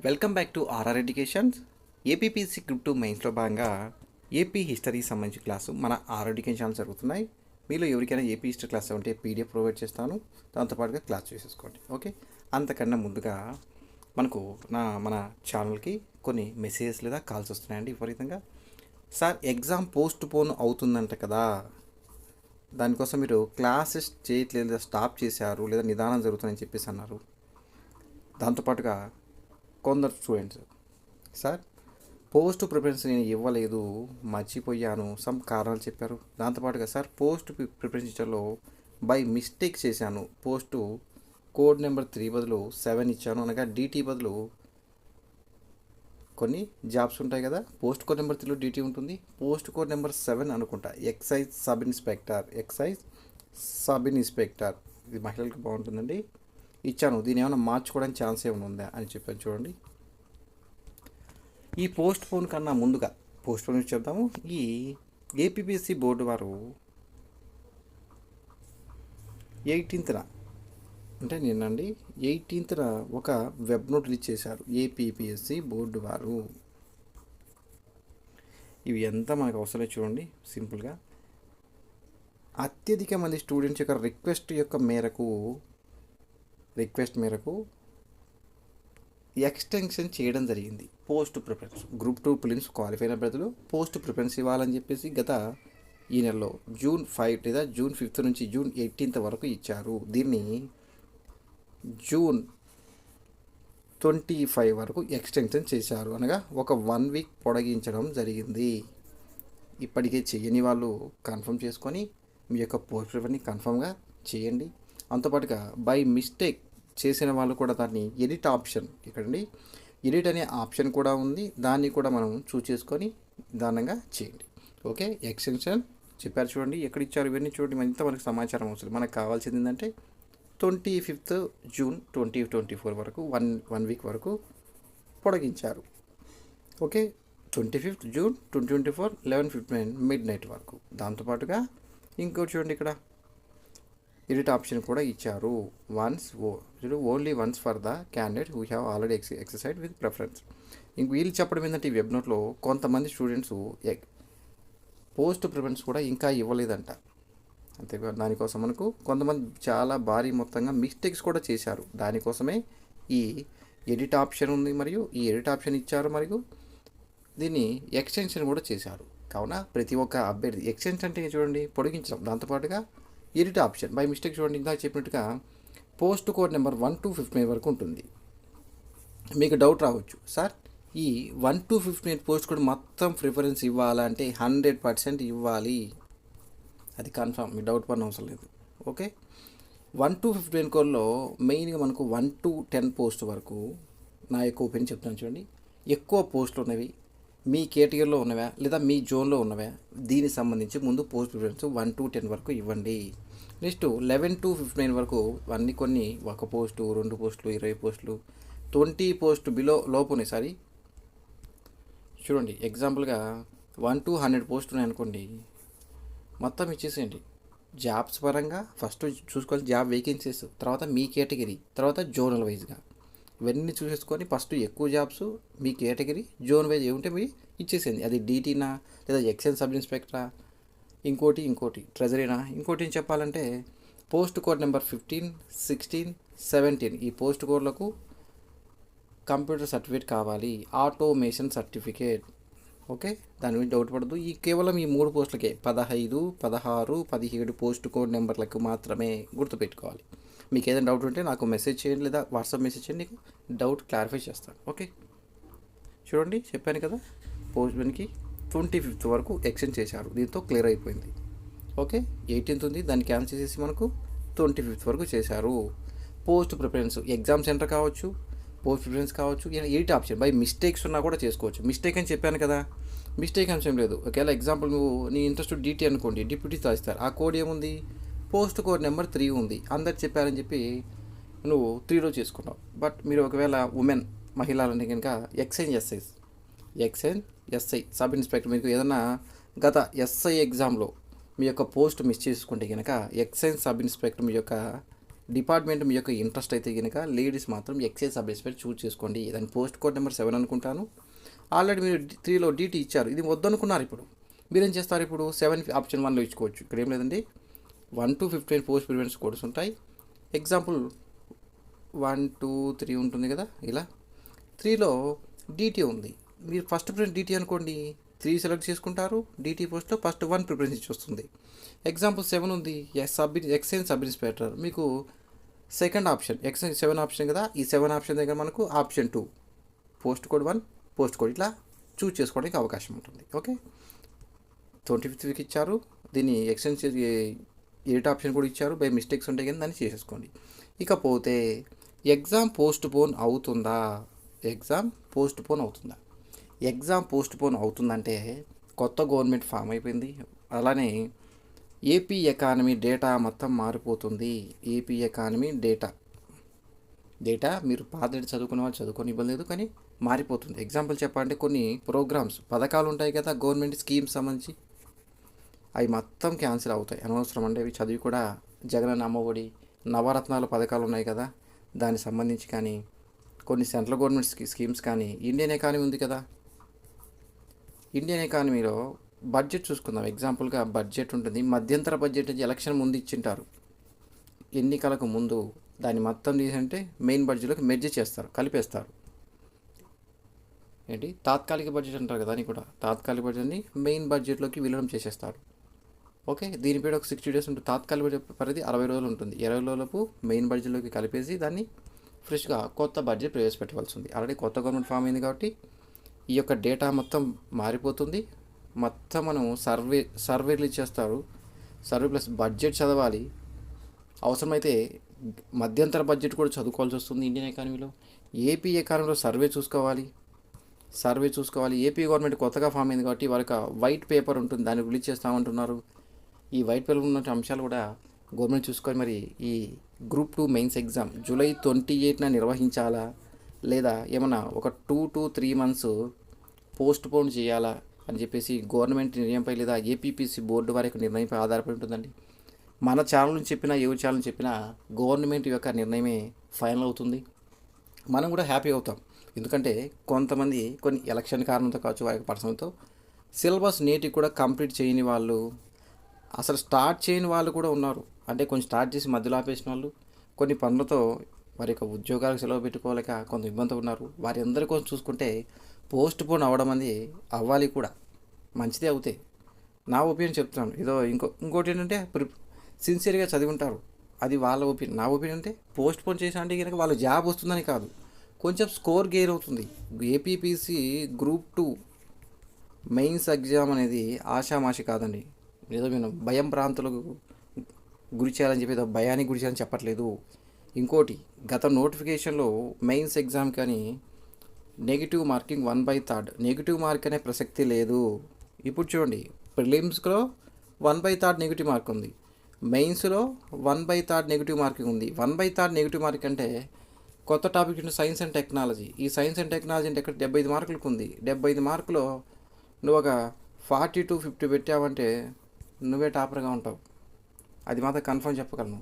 Welcome back to RR educations. APPSC group 2 మెయిన్స్లో భాగంగా AP history సంబంధించిన క్లాసు మన ఆర్ఆర్ ఎడ్యుకేషన్ జరుగుతున్నాయి. మీలో ఎవరికైనా ఏపీ హిస్టరీ క్లాస్ ఉంటే పీడిఎఫ్ ప్రొవైడ్ చేస్తాను, దాంతోపాటుగా క్లాస్ చేసేసుకోండి. ఓకే, అంతకన్నా ముందుగా మన ఛానల్కి కొన్ని మెసేజెస్ లేదా కాల్స్ వస్తున్నాయండి విపరీతంగా. సార్ ఎగ్జామ్ పోస్ట్ పోన్ అవుతుందంట కదా, దానికోసం మీరు క్లాసెస్ చేయట్లేదు లేదా స్టాప్ చేశారు లేదా నిదానం జరుగుతుందని చెప్పేసి అన్నారు. దాంతోపాటుగా కొందరు స్టూడెంట్స్, సార్ పోస్ట్ ప్రిఫరెన్స్ నేను ఇవ్వలేదు, మర్చిపోయాను, సమ్ కారణాలు చెప్పారు. దాంతోపాటుగా సార్ పోస్ట్ ప్రిఫరెన్స్ ఇచ్చర్లో బై మిస్టేక్ చేశాను, పోస్టు కోడ్ నెంబర్ 3 బదులు 7 ఇచ్చాను, అనగా డిటీ బదులు కొన్ని జాబ్స్ ఉంటాయి కదా, పోస్ట్ కోడ్ నెంబర్ 3లో డిటీ ఉంటుంది, పోస్ట్ కోడ్ నెంబర్ 7 అనుకుంటా ఎక్సైజ్ సబ్ ఇన్స్పెక్టర్, ఇది మహిళలకు బాగుంటుందండి, ఇచ్చాను, దీని ఏమైనా మార్చుకోవడానికి ఛాన్స్ ఏమైనా ఉందా అని చెప్పాను. చూడండి, ఈ పోస్ట్ పోన్ కన్నా ముందుగా పోస్ట్ పోన్ చెప్తాము. ఈ ఏపీపీఎస్సీ బోర్డు వారు 18th అంటే నిన్నండి 18th ఒక వెబ్ నోట్ రిలీజ్ చేశారు ఏపీపీఎస్సీ బోర్డు వారు. ఇవి ఎంత మనకు అవసరం చూడండి. సింపుల్గా అత్యధిక మంది స్టూడెంట్స్ యొక్క రిక్వెస్ట్ మేరకు ఎక్స్టెన్షన్ చేయడం జరిగింది. Post preference group 2 prelims qualify అయిన అభ్యర్థులు పోస్ట్ ప్రిఫరెన్స్ ఇవ్వాలని చెప్పేసి గత ఈ నెలలో June 5 లేదా June 5 నుంచి June 18 వరకు ఇచ్చారు. దీన్ని June 25 వరకు ఎక్స్టెన్షన్ చేశారు, అనగా ఒక 1 వీక్ పొడిగించడం జరిగింది. ఇప్పటికే చేయని వాళ్ళు కన్ఫర్మ్ చేసుకొని మీ యొక్క పోస్ట్ ప్రిఫరెన్స్ని కన్ఫర్మ్గా చేయండి. అంతపాటుగా బై మిస్టేక్ చేసిన వాళ్ళు కూడా దాన్ని ఎడిట్ ఆప్షన్, ఇక్కడండి ఎడిట్ అనే ఆప్షన్ కూడా ఉంది, దాన్ని కూడా మనం చూస్ చేసుకొని నిదానంగా చేయండి. ఓకే, ఎక్స్టెన్షన్ చెప్పారు చూడండి, ఎక్కడ ఇచ్చారు ఇవన్నీ చూడండి. ఇంత మనకు సమాచారం అవసరం. మనకు కావాల్సింది ఏంటంటే 25th June 2024 వరకు వన్ వీక్ వరకు పొడిగించారు. ఓకే, 25th June 2024 11:59 midnight వరకు. దాంతోపాటుగా ఇంకోటి చూడండి, ఇక్కడ ఎడిట్ ఆప్షన్ కూడా ఇచ్చారు. Only once for the candidate who have already exercise with preference. ఇంక వీళ్ళు చెప్పడం ఏంటంటే ఈ వెబ్ నోట్లో కొంతమంది స్టూడెంట్స్ పోస్ట్ ప్రిఫరెన్స్ కూడా ఇంకా ఇవ్వలేదంట. అంతే, దానికోసం మనకు కొంతమంది చాలా భారీ మొత్తంగా మిస్టేక్స్ కూడా చేశారు. దానికోసమే ఈ ఎడిట్ ఆప్షన్ ఉంది, మరియు ఈ ఎడిట్ ఆప్షన్ ఇచ్చారు, మరియు దీన్ని ఎక్స్టెన్షన్ కూడా చేశారు. కావున ప్రతి ఒక్క అభ్యర్థి ఎక్స్టెన్షన్ అంటే చూడండి పొడిగించడం, దాంతోపాటుగా ఎడిట్ ఆప్షన్ బై మిస్టేక్ చూడండి. ఇందాక చెప్పినట్టుగా పోస్ట్ కోడ్ నెంబర్ 1 to 15 వరకు ఉంటుంది. మీకు డౌట్ రావచ్చు, సార్ ఈ 1 to 15 పోస్ట్ కోడ్ మొత్తం ప్రిఫరెన్స్ ఇవ్వాలంటే 100% ఇవ్వాలి, అది కన్ఫర్మ్, మీ డౌట్ పడిన అవసరం లేదు. ఓకే, 1 to 15 కోడ్లో మెయిన్గా మనకు 1 to 10 పోస్ట్ వరకు నా యొక్క ఒపీనియన్ చెప్తాను చూడండి. ఎక్కువ పోస్టులు ఉన్నవి మీ కేటగిరీలో ఉన్నవా లేదా మీ జోన్లో ఉన్నవా, దీనికి సంబంధించి ముందు పోస్ట్ ప్రిఫరెన్స్ 1 to 10 వరకు ఇవ్వండి. నెక్స్ట్ 11 to 15 వరకు కొన్ని 1 పోస్టు 2 పోస్టులు 20 పోస్టులు 20 పోస్టు లోపు ఉన్నాయి. సారీ చూడండి, ఎగ్జాంపుల్గా 1 to 100 పోస్టులు ఉన్నాయి అనుకోండి, మొత్తం ఇచ్చేసేయండి. జాబ్స్ పరంగా ఫస్ట్ చూసుకోవాలి, జాబ్ వేకెన్సీస్, తర్వాత మీ కేటగిరీ, తర్వాత జోనల్ వైజ్గా ఇవన్నీ చూసేసుకొని ఫస్ట్ ఎక్కువ జాబ్స్ మీ కేటగిరీ జోన్ వైజ్ ఏముంటే మీరు ఇచ్చేసింది. అది డీటీనా లేదా ఎక్సైజ్ సబ్ ఇన్స్పెక్టరా, ఇంకోటి ట్రెజరీనా, ఇంకోటి ఏం చెప్పాలంటే పోస్ట్ కోడ్ నెంబర్ 15, 16, 17 ఈ పోస్ట్ కోడ్లకు కంప్యూటర్ సర్టిఫికేట్ కావాలి, ఆటోమేషన్ సర్టిఫికేట్. ఓకే, దాని గురించి డౌట్ పడదు. ఈ కేవలం ఈ 3 పోస్టులకే 15, 16, 17 పోస్ట్ కోడ్ నెంబర్లకు మాత్రమే గుర్తుపెట్టుకోవాలి. మీకు ఏదైనా డౌట్ ఉంటే నాకు మెసేజ్ చేయండి లేదా వాట్సాప్ మెసేజ్ చేయండి, నీకు డౌట్ క్లారిఫై చేస్తాను. ఓకే, చూడండి చెప్పాను కదా, పోస్ట్ వన్కి 25th వరకు ఎక్స్టెండ్ చేశారు, దీంతో క్లియర్ అయిపోయింది. ఓకే, 18th ఉంది, దాన్ని క్యాన్సిల్ చేసి మనకు 25th వరకు చేశారు. పోస్ట్ ప్రిఫరెన్స్ ఎగ్జామ్ సెంటర్ కావచ్చు, పోస్ట్ ప్రిఫరెన్స్ కావచ్చు, ఎడిట్ ఆప్షన్ బై మిస్టేక్స్ ఉన్నా కూడా చేసుకోవచ్చు. మిస్టేక్ అని చెప్పాను కదా, మిస్టేక్ అంశం లేదు. ఒకవేళ ఎగ్జాంపుల్ నువ్వు నీ ఇంట్రెస్ట్ డీటీ అనుకోండి, డిప్యూటీ రాస్తారు, ఆ కోడ్ ఏముంది, పోస్ట్ కోడ్ నెంబర్ 3 ఉంది, అందరు చెప్పారని చెప్పి నువ్వు 3లో చేసుకున్నావు. బట్ మీరు ఒకవేళ ఉమెన్ మహిళలని కనుక ఎస్ఐ సబ్ ఇన్స్పెక్టర్, మీకు ఏదైనా గత ఎస్ఐ ఎగ్జామ్లో మీ యొక్క పోస్ట్ మిస్ చేసుకుంటే కనుక ఎక్సైజ్ సబ్ ఇన్స్పెక్టర్ మీ యొక్క డిపార్ట్మెంట్ మీ యొక్క ఇంట్రెస్ట్ అయితే కనుక లేడీస్ మాత్రం ఎక్సైజ్ సబ్ ఇన్స్పెక్టర్ చూస్ చేసుకోండి. దాని పోస్ట్ కోడ్ నెంబర్ 7 అనుకుంటాను. ఆల్రెడీ మీరు 3లో డీటీ ఇచ్చారు, ఇది వద్దనుకున్నారు. ఇప్పుడు మీరేం చేస్తారు? ఇప్పుడు 7 ఆప్షన్ 1లో ఇచ్చుకోవచ్చు. ఇక్కడ ఏం లేదండి, 1 to 15 పోస్ట్ ప్రిఫరెన్స్ కోడ్స్ ఉంటాయి. ఎగ్జాంపుల్ 1 2 3 ఉంటుంది కదా, ఇలా 3లో డీటీ ఉంది. మీరు ఫస్ట్ ప్రిఫరెన్స్ డీటీ అనుకోండి, 3 సెలెక్ట్ చేసుకుంటారు. డీటీ పోస్ట్లో ఫస్ట్ 1 ప్రిఫరెన్స్ ఇచ్చి వస్తుంది. ఎగ్జాంపుల్ 7 ఉంది, ఎక్సైజ్ సబ్ ఇన్స్పెక్టర్, మీకు సెకండ్ ఆప్షన్. ఎక్సైజ్ 7 ఆప్షన్ కదా, ఈ 7 ఆప్షన్ దగ్గర మనకు option 2 post code 1 post code ఇట్లా చూస్ చేసుకోవడానికి అవకాశం ఉంటుంది. ఓకే, 25th వీక్ ఇచ్చారు, దీన్ని ఎక్స్టెండ్ 8 ఆప్షన్ కూడా ఇచ్చారు. బై మిస్టేక్స్ ఉంటాయి కానీ దాన్ని చేసేసుకోండి. ఇకపోతే ఎగ్జామ్ పోస్ట్ పోన్ అవుతుందా? ఎగ్జామ్ పోస్ట్ పోన్ అవుతుందా? ఎగ్జామ్ పోస్ట్ పోన్ అవుతుందంటే కొత్త గవర్నమెంట్ ఫామ్ అయిపోయింది. అలానే ఏపీ ఎకానమీ డేటా మొత్తం మారిపోతుంది. ఏపీ ఎకానమీ డేటా మీరు పాత డేటా చదువుకునే వాళ్ళు చదువుకొని ఇబ్బంది లేదు, కానీ మారిపోతుంది. ఎగ్జాంపుల్ చెప్పాలంటే కొన్ని ప్రోగ్రామ్స్, పథకాలు ఉంటాయి కదా గవర్నమెంట్ స్కీమ్స్ సంబంధించి, అవి మొత్తం క్యాన్సిల్ అవుతాయి. అనవసరం అంటే అవి చదివి కూడా జగనన్న అమ్మఒడి, నవరత్నాల పథకాలు ఉన్నాయి కదా, దానికి సంబంధించి కానీ కొన్ని సెంట్రల్ గవర్నమెంట్ స్కీమ్స్ కానీ, ఇండియన్ ఎకానమీ ఉంది కదా, ఇండియన్ ఎకానమీలో బడ్జెట్ చూసుకుందాం. ఎగ్జాంపుల్గా బడ్జెట్ ఉంటుంది, మధ్యంతర బడ్జెట్ నుంచి ఎలక్షన్ ముందు ఇచ్చింటారు, ఎన్నికలకు ముందు. దాన్ని మొత్తం తీసంటే మెయిన్ బడ్జెట్లోకి మెర్జ్ చేస్తారు, కలిపేస్తారు. ఏంటి తాత్కాలిక బడ్జెట్ అంటారు కదా, అని కూడా తాత్కాలిక బడ్జెట్ని మెయిన్ బడ్జెట్లోకి విలీనం చేసేస్తారు. ఓకే, దీని పేరు ఒక 60 days ఉంటుంది. తాత్కాలిక బడ్జెట్ పరిధి 60 రోజులు ఉంటుంది. 20 రోజులకు మెయిన్ బడ్జెట్లోకి కలిపేసి దాన్ని ఫ్రెష్గా కొత్త బడ్జెట్ ప్రవేశపెట్టవలసి ఉంది. ఆల్రెడీ కొత్త గవర్నమెంట్ ఫామ్ అయింది కాబట్టి ఈ యొక్క డేటా మొత్తం మారిపోతుంది. మొత్తం మనం సర్వేలు ఇచ్చేస్తారు. సర్వే ప్లస్ బడ్జెట్ చదవాలి. అవసరమైతే మధ్యంతర బడ్జెట్ కూడా చదువుకోవాల్సి వస్తుంది. ఇండియన్ ఎకానమీలో ఏపీ ఎకానమీలో సర్వే చూసుకోవాలి. ఏపీ గవర్నమెంట్ కొత్తగా ఫామ్ అయింది కాబట్టి వాళ్ళకి వైట్ పేపర్ ఉంటుంది, దాన్ని రిలీజ్ చేస్తామంటున్నారు. ఈ వైట్ పేపర్ ఉన్న అంశాలు కూడా గవర్నమెంట్ చూసుకొని మరి ఈ గ్రూప్ 2 మెయిన్స్ ఎగ్జామ్ జూలై 28న నిర్వహించాలా, లేదా ఏమన్నా ఒక 2 to 3 months పోస్ట్ పోన్ చేయాలా అని చెప్పేసి గవర్నమెంట్ నిర్ణయంపై లేదా ఏపీపీసీ బోర్డు వారి యొక్క నిర్ణయంపై ఆధారపడి ఉంటుందండి. మన ఛానల్ నుంచి చెప్పినా ఎవరి ఛానల్ చెప్పినా గవర్నమెంట్ యొక్క నిర్ణయమే ఫైనల్ అవుతుంది. మనం కూడా హ్యాపీ అవుతాం. ఎందుకంటే కొంతమంది కొన్ని ఎలక్షన్ కారణంతో కావచ్చు, వారి పర్సనల్తో సిలబస్ నేటికి కూడా కంప్లీట్ చేయని వాళ్ళు, అసలు స్టార్ట్ చేయని వాళ్ళు కూడా ఉన్నారు. అంటే కొంచెం స్టార్ట్ చేసి మధ్యలో ఆపేసిన వాళ్ళు, కొన్ని పనులతో వారి యొక్క ఉద్యోగాలకు సెలవు పెట్టుకోలేక కొంత ఇబ్బంది ఉన్నారు. వారి అందరి కోసం చూసుకుంటే పోస్ట్ పోన్ అవ్వడం అనేది అవ్వాలి కూడా, మంచిదే అవుతాయి. నా ఒపీనియన్ చెప్తున్నాను. ఏదో ఇంకోటి ఏంటంటే సిన్సియర్గా చదివి ఉంటారు, అది వాళ్ళ ఒపీనియన్. నా ఒపీనియన్ అంటే పోస్ట్ పోన్ చేసా అంటే కనుక వాళ్ళ జాబ్ వస్తుందని కాదు, కొంచెం స్కోర్ గెయిన్ అవుతుంది. ఏపీపీసీ గ్రూప్ 2 మెయిన్స్ ఎగ్జామ్ అనేది ఆషామాషి కాదండి. ఏదో నేను భయం ప్రాంతాలకు గురి చేయాలని చెప్పి, ఏదో భయానికి గురి చేయాలని చెప్పట్లేదు. ఇంకోటి, గత నోటిఫికేషన్లో మెయిన్స్ ఎగ్జామ్ కానీ నెగిటివ్ మార్కింగ్ 1/3, నెగిటివ్ మార్క్ అనే ప్రసక్తి లేదు. ఇప్పుడు చూడండి, ప్రిలిమ్స్లో 1/3 నెగిటివ్ మార్క్ ఉంది, మెయిన్స్లో 1/3 నెగిటివ్ మార్కింగ్ ఉంది. 1/3 నెగిటివ్ మార్క్ అంటే కొత్త టాపిక్ సైన్స్ అండ్ టెక్నాలజీ. ఈ సైన్స్ అండ్ టెక్నాలజీ అంటే ఇక్కడ 75 మార్కులకు ఉంది. 75 మార్కులో నువ్వు ఒక 40 to 50 పెట్టావంటే నువ్వే టాపర్గా ఉంటావు. అది మాత్రం కన్ఫర్మ్ చెప్పగలను.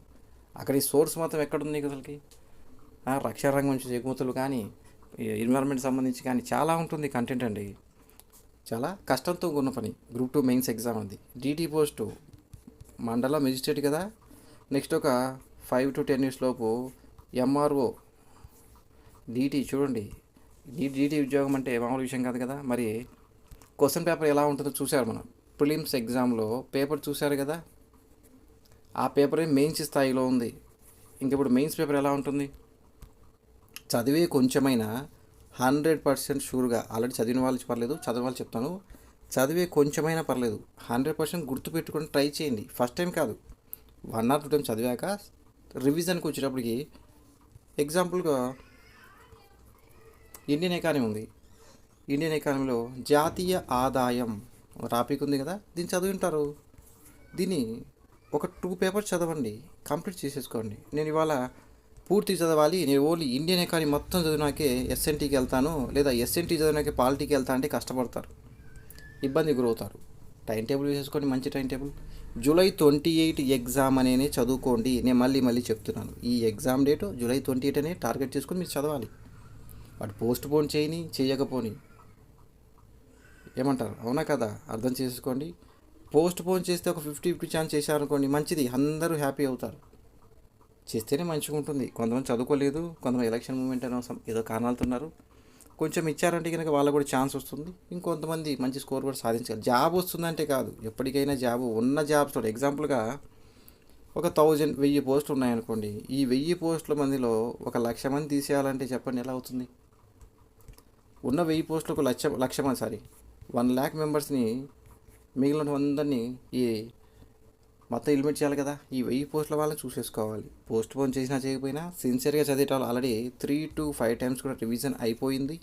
అక్కడ ఈ సోర్స్ మాత్రం ఎక్కడుంది నీకు అసలుకి? రక్షణ రంగం నుంచి ఎగుమతులు కానీ, ఎన్విరాన్మెంట్ సంబంధించి కానీ చాలా ఉంటుంది కంటెంట్ అండి. చాలా కష్టంతో ఉన్న పని గ్రూప్ 2 మెయిన్స్ ఎగ్జామ్ ఉంది. డీటీ పోస్టు మండలం మెజిస్ట్రేట్ కదా, నెక్స్ట్ ఒక 5 to 10 years లోపు ఎంఆర్ఓ డీటీ. చూడండి, డీటీ ఉద్యోగం అంటే మామూలు విషయం కాదు కదా. మరి క్వశ్చన్ పేపర్ ఎలా ఉంటుందో చూశారు మనం. ప్రిలిమ్స్ ఎగ్జామ్లో పేపర్ చూశారు కదా, ఆ పేపరే మెయిన్స్ స్థాయిలో ఉంది. ఇంకెప్పుడు మెయిన్స్ పేపర్ ఎలా ఉంటుంది? చదివే కొంచెమైనా 100% షూర్గా, ఆల్రెడీ చదివిన వాళ్ళు పర్లేదు, చదివిన వాళ్ళు చెప్తాను, చదివే కొంచెమైనా పర్లేదు, 100% గుర్తుపెట్టుకొని ట్రై చేయండి. ఫస్ట్ టైం కాదు, 1 or 2 times చదివాక రివిజన్కి వచ్చేటప్పటికి. ఎగ్జాంపుల్గా ఇండియన్ ఎకానమీ ఉంది. ఇండియన్ ఎకానమీలో జాతీయ ఆదాయం టాపిక్ ఉంది కదా, దీన్ని చదివి ఉంటారు. దీన్ని ఒక 2 పేపర్స్ చదవండి, కంప్లీట్ చేసేసుకోండి. నేను ఇవాళ పూర్తి చదవాలి, నేను ఓన్లీ ఇండియన్ ఎకానమీ మొత్తం చదివినాకే ఎస్ఎన్టీకి వెళ్తాను, లేదా ఎస్ఎన్టీ చదివినాకే పాలిటీకి వెళ్తా అంటే కష్టపడతారు, ఇబ్బంది గురవుతారు. టైం టేబుల్ వేసేసుకోండి, మంచి టైం టేబుల్. జూలై 28 ఎగ్జామ్ అనేది చదువుకోండి. నేను మళ్ళీ చెప్తున్నాను, ఈ ఎగ్జామ్ డేట్ జూలై 28 అనే టార్గెట్ చేసుకొని మీరు చదవాలి. వాడు పోస్ట్ పోన్ చేయకపోని ఏమంటారు, అవునా కదా? అర్థం చేసుకోండి. పోస్ట్ పోన్ చేస్తే ఒక 50-50 ఛాన్స్ చేశారనుకోండి, మంచిది, అందరూ హ్యాపీ అవుతారు. చేస్తేనే మంచిగా ఉంటుంది. కొంతమంది చదువుకోలేదు, కొంతమంది ఎలక్షన్ మూమెంట్ అనవసరం ఏదో కారణాలతో ఉన్నారు. కొంచెం ఇచ్చారంటే కనుక వాళ్ళకు కూడా ఛాన్స్ వస్తుంది. ఇంకొంతమంది మంచి స్కోర్ కూడా సాధించాలి. జాబ్ వస్తుందంటే కాదు, ఎప్పటికైనా జాబ్ ఉన్న జాబ్స్లో ఎగ్జాంపుల్గా ఒక 1000 పోస్టులు ఉన్నాయనుకోండి. ఈ 1000 పోస్టుల మందిలో 1,00,000 మంది తీసేయాలంటే చెప్పండి ఎలా అవుతుంది? ఉన్న 1000 పోస్టులకు లక్ష మంది 1,00,000 మెంబర్స్ని, మిగిలిన అందరినీ ఈ మొత్తం ఎలిమినేట్ చేయాలి కదా. ఈ 1000 పోస్టుల వాళ్ళని చూసేసుకోవాలి. పోస్ట్ పోన్ చేసినా చేయకపోయినా సిన్సియర్గా చదివేటాలు ఆల్రెడీ 3 to 5 టైమ్స్ కూడా రివిజన్ అయిపోయింది.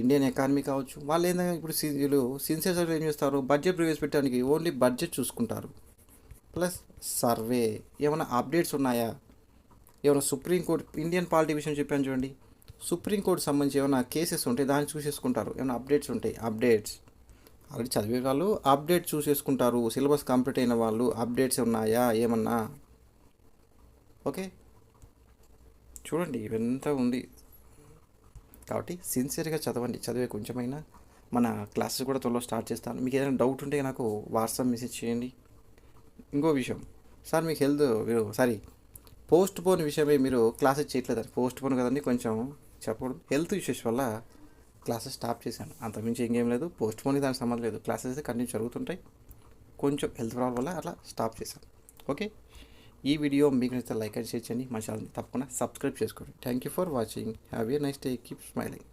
ఇండియన్ ఎకానమీ కావచ్చు, వాళ్ళు ఏంటంటే ఇప్పుడు వీళ్ళు సిన్సియర్ చదివి ఏం చేస్తారు, బడ్జెట్ ప్రవేశపెట్టడానికి ఓన్లీ బడ్జెట్ చూసుకుంటారు. ప్లస్ సర్వే, ఏమైనా అప్డేట్స్ ఉన్నాయా, ఏమైనా సుప్రీంకోర్టు ఇండియన్ పాలిటీ విషయం చెప్పాను చూడండి, సుప్రీంకోర్టు సంబంధించి ఏమైనా కేసెస్ ఉంటే దాన్ని చూసేసుకుంటారు. ఏమైనా అప్డేట్స్ ఉంటాయి, అప్డేట్స్ ఆల్రెడీ చదివే వాళ్ళు అప్డేట్ చూసేసుకుంటారు. సిలబస్ కంప్లీట్ అయిన వాళ్ళు అప్డేట్స్ ఉన్నాయా ఏమన్నా. ఓకే, చూడండి ఇవంతా ఉంది కాబట్టి సిన్సియర్గా చదవండి. చదివే కొంచెమైనా మన క్లాసెస్ కూడా త్వరలో స్టార్ట్ చేస్తాను. మీకు ఏదైనా డౌట్ ఉంటే నాకు వాట్సాప్ మెసేజ్ చేయండి. ఇంకో విషయం సార్, మీకు పోస్ట్ పోన్ విషయమే మీరు క్లాసెస్ చేయట్లేదండి. పోస్ట్ పోన్ కదండి, కొంచెం చెప్పకూడదు, హెల్త్ ఇష్యూస్ వల్ల క్లాసెస్ స్టాప్ చేశాను. అంతకుమించి ఇంకేం లేదు. పోస్ట్ పోన్కి దానికి సంబంధం లేదు, క్లాసెస్ అయితే కంటిన్యూ జరుగుతుంటాయి. కొంచెం హెల్త్ ప్రాబ్లం వల్ల అలా స్టాప్ చేశాను. ఓకే, ఈ వీడియో మీకు నచ్చితే లైక్ అండ్ షేర్ చేయండి. మా ఛానల్ని తప్పకుండా సబ్స్క్రైబ్ చేసుకోండి. Thank you for watching. Have a nice day. Keep smiling.